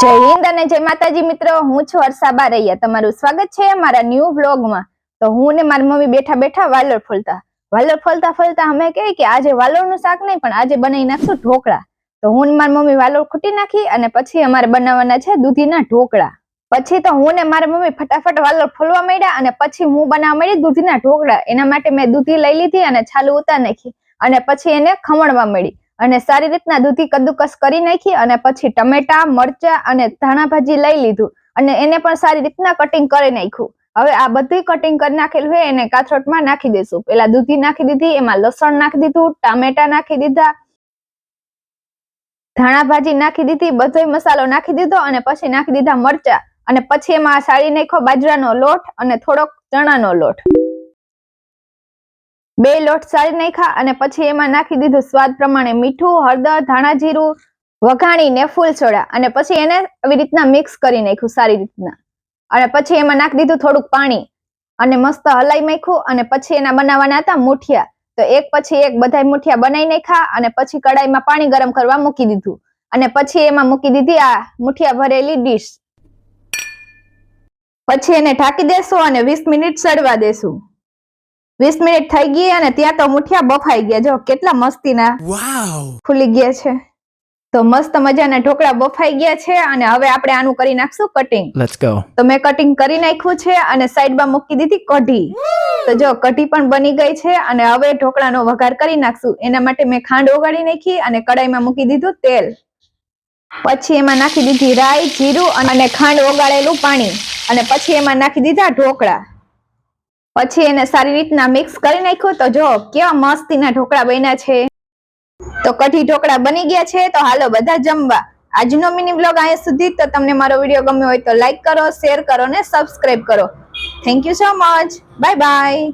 જય હિન્દ અને જય માતાજી મિત્રો, હું છું હર્ષા બારૈયા. તમારું સ્વાગત છે મારા ન્યૂ વ્લોગમાં. તો હું ને મારી મમ્મી બેઠા બેઠા વાલોર ફોલતા અમે કે આજે વાલોરનું શાક નહીં પણ આજે બનાવી નાખશું ઢોકળા. તો હું ને મારી મમ્મી વાલોર ખૂટી નાખી અને પછી અમારે બનાવવાના છે દૂધીના ઢોકળા. પછી તો હું ને મારી મમ્મી ફટાફટ વાલોર ફોલવા માંડ્યા અને પછી હું બનાવવા માંડી દૂધીના ઢોકળા. એના માટે મેં દૂધી લઈ લીધી અને છાલું ઉતાર નાખી અને પછી એને ખમણવા માંડી અને સારી રીતના દૂધી કદ્દુકસ કરી નાખી અને પછી ટમેટા, મરચા અને ધાણા ભાજી લઈ લીધું અને એને પણ સારી રીતના કટિંગ કરી નાખ્યું. હવે આ બધી કટિંગ કરી નાખેલું હોય એને કાથરોટમાં નાખી દઈશું. પેલા દૂધી નાખી દીધી, એમાં લસણ નાખી દીધું, ટામેટા નાખી દીધા, ધાણા ભાજી નાખી દીધી, બધો મસાલો નાખી દીધો અને પછી નાખી દીધા મરચા અને પછી એમાં સાળી નાખ્યો બાજરાનો લોટ અને થોડોક ચણાનો લોટ. 2 લોટ સાળી નાખ્યા અને પછી એમાં નાખી દીધું સ્વાદ પ્રમાણે મીઠું, હળદર, ધાણા જીરું, વઘાણીને ફૂલ સોડા અને પછી એને આવી રીતના મિક્સ કરી નાખ્યું સારી રીતના અને પછી એમાં નાખી દીધું થોડુંક પાણી અને મસ્ત હલાઈ નાખ્યું અને પછી એના બનાવવાના હતા મુઠિયા. તો એક પછી એક બધાય મુઠિયા બનાવી નાખ્યા અને પછી કડાઈમાં પાણી ગરમ કરવા મૂકી દીધું અને પછી એમાં મૂકી દીધી આ મુઠિયા ભરેલી ડીશ. પછી એને ઢાંકી દેશું અને 20 મિનિટ સડવા દેશું. 20 મિનિટ થઈ ગઈ અને ત્યાં તો મુઠિયા બફાઈ ગયા. જો કેટલા મસ્તીના ફૂલી ગયા છે. તો મસ્ત મજાના ઢોકળા બફાઈ ગયા છે અને હવે આપણે આનું કરી નાખશું કટિંગ. Let's go. તો મેં કટિંગ કરી નાખ્યું છે અને સાઈડમાં મૂકી દીધી કઢી. તો જો કઢી પણ બની ગઈ છે અને હવે ઢોકળાનો વઘાર કરી નાખશું. એના માટે મેં ખાંડ ઓગાળી નાખી અને કડાઈમાં મૂકી દીધું તેલ. પછી એમાં નાખી દીધી રાઈ, જીરું અને ખાંડ ઓગાળેલું પાણી અને પછી એમાં નાખી દીધા ઢોકળા. પછી એને સારી રીતના મિક્સ કરી નાખ્યું. તો જો કેવા મસ્તીના ઢોકળા બન્યા છે. તો કઢી ઢોકળા બની ગયા છે. તો હાલો બધા જમવા. આજનો મિની બ્લોગ અહીંયા સુધી. તો તમને મારો વિડીયો ગમ્યો હોય તો લાઈક કરો, શેર કરો ને સબસ્ક્રાઇબ કરો. Thank you so much. Bye bye.